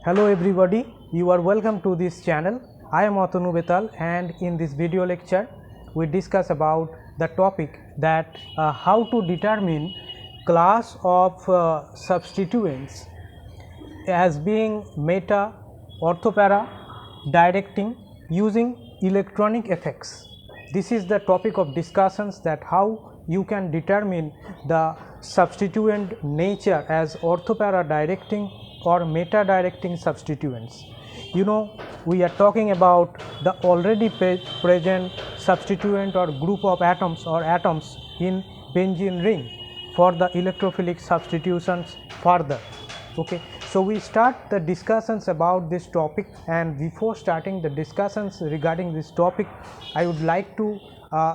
Hello everybody, you are welcome to this channel. I am Atanu Betal, and in this video lecture we discuss about the topic that how to determine class of substituents as being meta, orthopara, directing using electronic effects. This is the topic of discussions, that how you can determine the substituent nature as orthopara directing or meta directing substituents. You know, we are talking about the already present substituent or group of atoms or atoms in benzene ring for the electrophilic substitutions further. Okay, so we start the discussions about this topic, and before starting the discussions regarding this topic, I would like to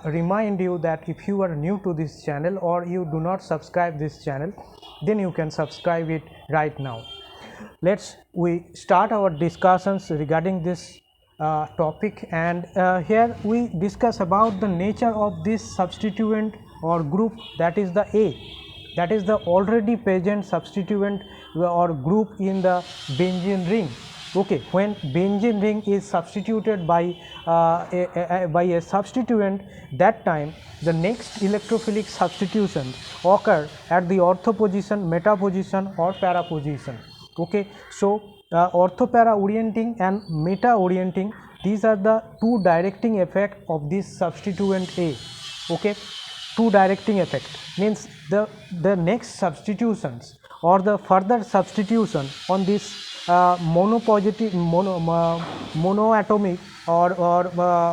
remind you that if you are new to this channel or you do not subscribe this channel, then you can subscribe it right now. We start our discussions regarding this topic, and here we discuss about the nature of this substituent or group, that is the A, that is the already present substituent or group in the benzene ring. Okay, when benzene ring is substituted by a substituent, that time the next electrophilic substitution occur at the ortho position, meta position or para position. Okay, so orthopara orienting and meta orienting, these are the two directing effect of this substituent A. Okay, two directing effect means the next substitutions or the further substitution on this monopositive monoatomic or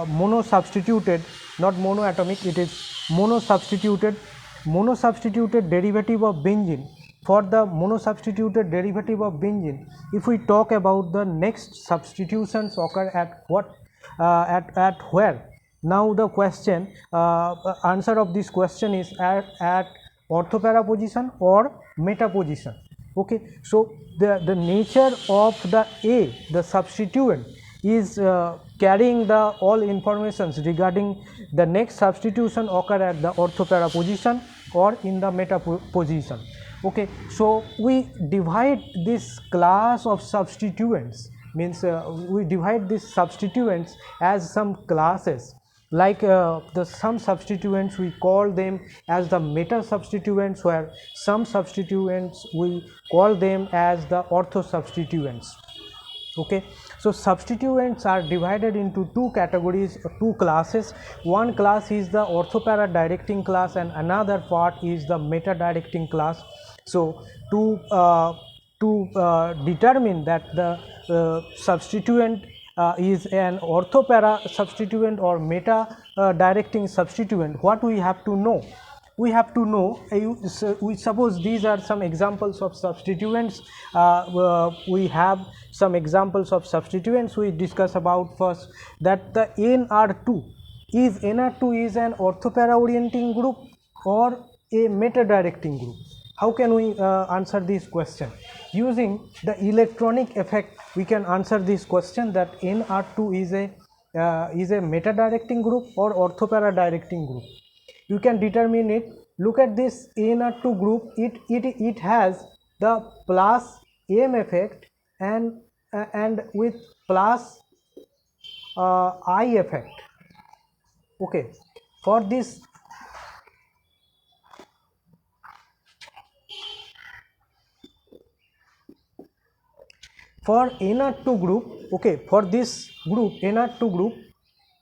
mono substituted, not monoatomic, it is mono substituted derivative of benzene. For the mono substituted derivative of benzene, if we talk about the next substitutions occur at what at where. Now the question answer of this question is at orthopara position or meta position. Okay, so the nature of the A, the substituent, is carrying the all informations regarding the next substitution occur at the orthopara position or in the meta position. Okay, so we divide this class of substituents, means we divide these substituents as some classes, like some substituents we call them as the meta substituents, where some substituents we call them as the ortho substituents. Okay, so substituents are divided into two categories, two classes. One class is the orthopara directing class and another part is the meta directing class. So to determine that the substituent is an orthopara substituent or meta directing substituent, what we have to know? We have to know, we suppose these are some examples of substituents. We have some examples of substituents. We discuss about first that the NR2 is an orthopara orienting group or a meta directing group. How can we answer this question? Using the electronic effect, we can answer this question that NR2 is a meta directing group or orthopara directing group. You can determine it. Look at this NR2 group. It has the plus M effect and with plus I effect. Okay, for this for NR2 group, okay, for this group NR2 group,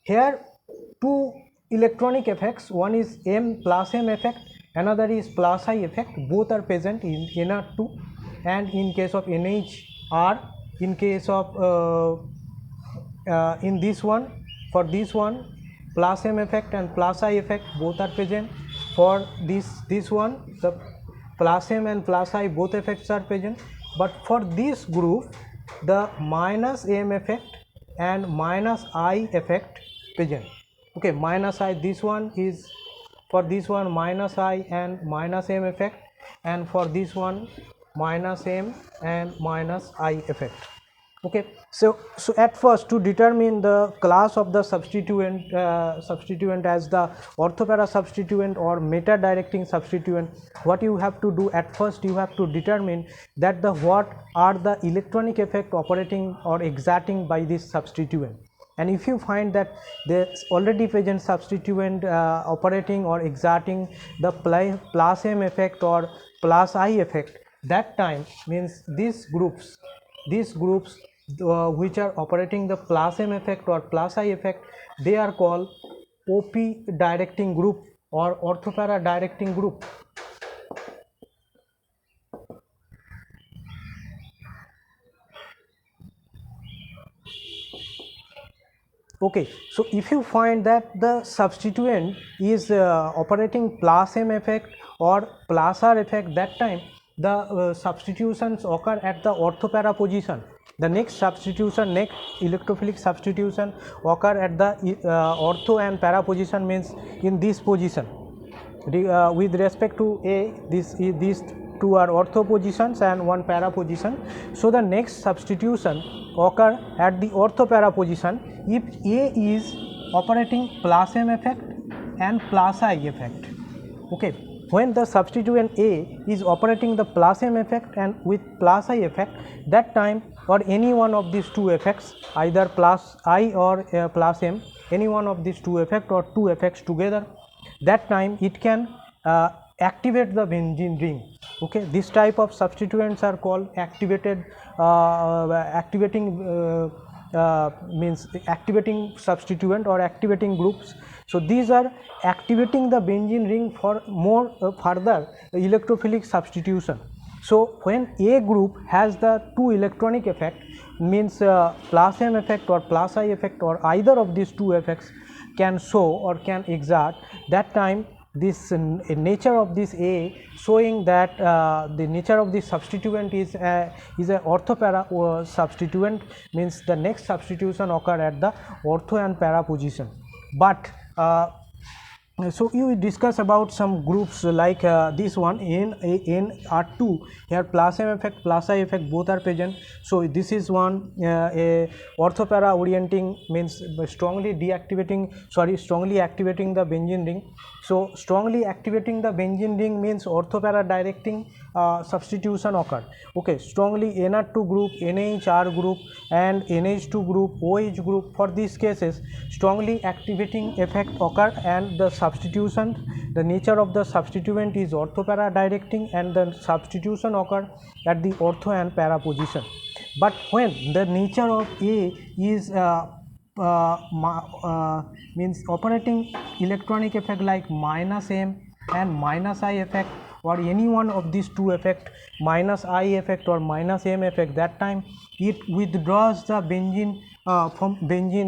here two electronic effects, one is M plus M effect, another is plus I effect, both are present in NR2, and in case of NHR, in case of in this one, for this one plus M effect and plus I effect both are present. For this one, the plus M and plus I both effects are present, but for this group the minus M effect and minus I effect present. Okay, minus I, this one is for this one minus I and minus M effect, and for this one minus M and minus I effect. Okay, so at first, to determine the class of the substituent as the orthopara substituent or meta directing substituent, what you have to do at first, you have to determine that the what are the electronic effect operating or exerting by this substituent. And if you find that the already present substituent operating or exerting the plus m effect or plus I effect, that time means these groups which are operating the plus m effect or plus I effect, they are called OP directing group or orthopara directing group. Okay, so if you find that the substituent is operating plus m effect or plus R effect, that time the substitutions occur at the orthopara position. The next substitution, next electrophilic substitution occur at the ortho and para position, means in this position. With respect to A, these two are ortho positions and one para position. So the next substitution occur at the ortho para position if A is operating plus M effect and plus I effect. Okay, when the substituent A is operating the plus M effect and with plus I effect, that time or any one of these two effects, either plus I or plus M, any one of these two effects or two effects together, that time it can activate the benzene ring. Okay, this type of substituents are called activating means activating substituent or activating groups. So these are activating the benzene ring for more further electrophilic substitution. So when A group has the two electronic effect, means plus M effect or plus I effect or either of these two effects can show or can exert, that time this nature of this A showing that the nature of this substituent is a orthopara substituent, means the next substitution occur at the ortho and para position. But so you discuss about some groups like this one NR2, here plus M effect plus I effect both are present. So this is one a orthopara orienting, means strongly activating the benzene ring. So strongly activating the benzene ring means orthopara directing substitution occur. Okay, strongly NR2 group, NHR group and NH2 group, OH group, for these cases strongly activating effect occur and the substitution, the nature of the substituent is orthopara directing and the substitution occur at the ortho and para position. But when the nature of A is means operating electronic effect like minus M and minus I effect or any one of these two effect, minus I effect or minus M effect, that time it withdraws the benzene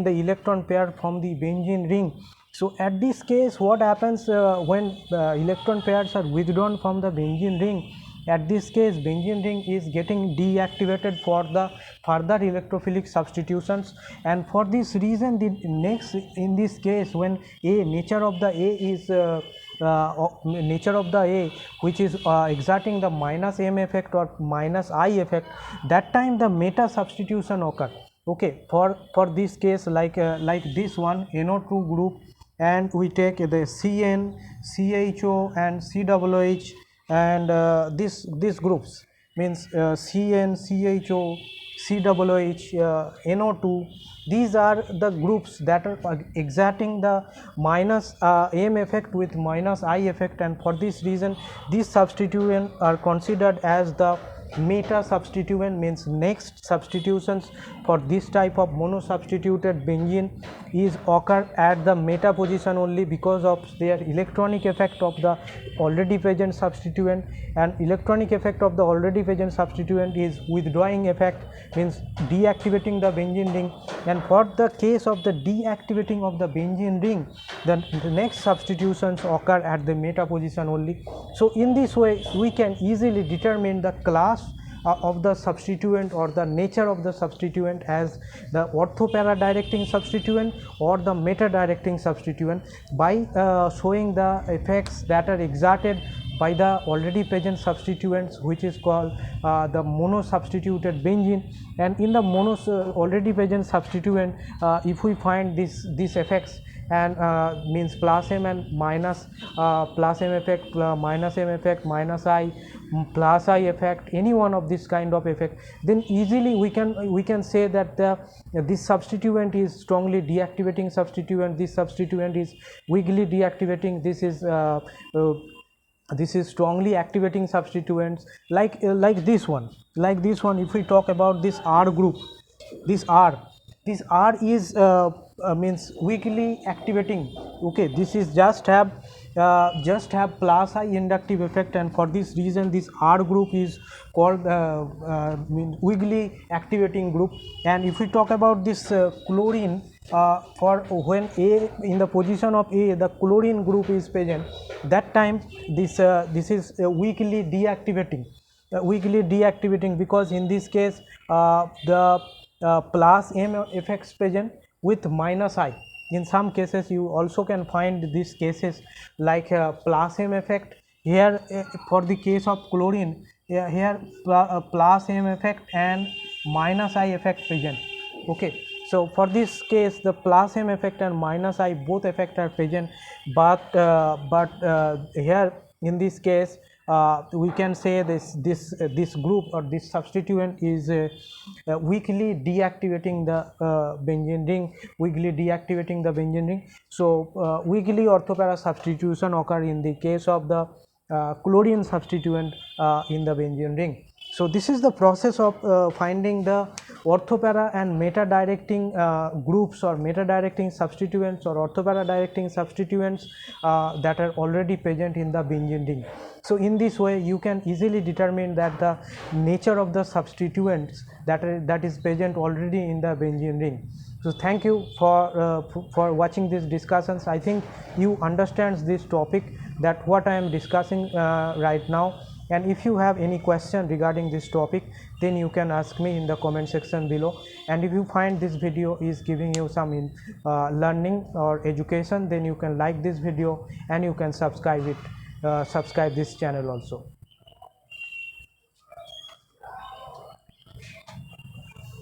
the electron pair from the benzene ring. So at this case, what happens when electron pairs are withdrawn from the benzene ring? At this case, benzene ring is getting deactivated for the further electrophilic substitutions, and for this reason the next in this case, when nature of the A is nature of the A which is exerting the minus M effect or minus I effect, that time the meta substitution occur. Okay, for this case, like this one NO2 group, and we take the CN, CHO and COOH, and these groups means CN, CHO, COOH, NO2, these are the groups that are exerting the minus M effect with minus I effect, and for this reason these substituents are considered as the meta substituent, means next substitutions for this type of monosubstituted benzene is occur at the meta position only because of their electronic effect of the already present substituent, and electronic effect of the already present substituent is withdrawing effect, means deactivating the benzene ring, and for the case of the deactivating of the benzene ring, the next substitutions occur at the meta position only. So in this way we can easily determine the class of the substituent or the nature of the substituent as the orthopara directing substituent or the meta directing substituent by showing the effects that are exerted by the already present substituents, which is called the mono-substituted benzene. And in the already present substituent, if we find these effects, and means plus M and minus plus M effect, minus M effect, minus I, plus I effect, any one of this kind of effect, then easily we can say that this substituent is strongly deactivating substituent, this substituent is weakly deactivating, this is strongly activating substituents, like this one. If we talk about this R group, this R is means weakly activating. Okay, this is just have plus I inductive effect, and for this reason this R group is called means weakly activating group. And if we talk about this chlorine, for when A, in the position of A, the chlorine group is present, that time this is weakly deactivating, because in this case the plus M effects present with minus I. In some cases you also can find these cases like plus M effect. Here for the case of chlorine, here plus M effect and minus I effect present. Okay, so for this case the plus M effect and minus I both effect are present, but here in this case we can say this group or this substituent is weakly deactivating the benzene ring, so weakly orthopara substitution occur in the case of the chlorine substituent in the benzene ring. So this is the process of finding the orthopara and meta directing groups or meta directing substituents or orthopara directing substituents that are already present in the benzene ring. So in this way you can easily determine that the nature of the substituents that is present already in the benzene ring. So thank you for watching these discussions. I think you understand this topic, that what I am discussing right now. And if you have any question regarding this topic, then you can ask me in the comment section below. And if you find this video is giving you some learning or education, then you can like this video and you can subscribe this channel also.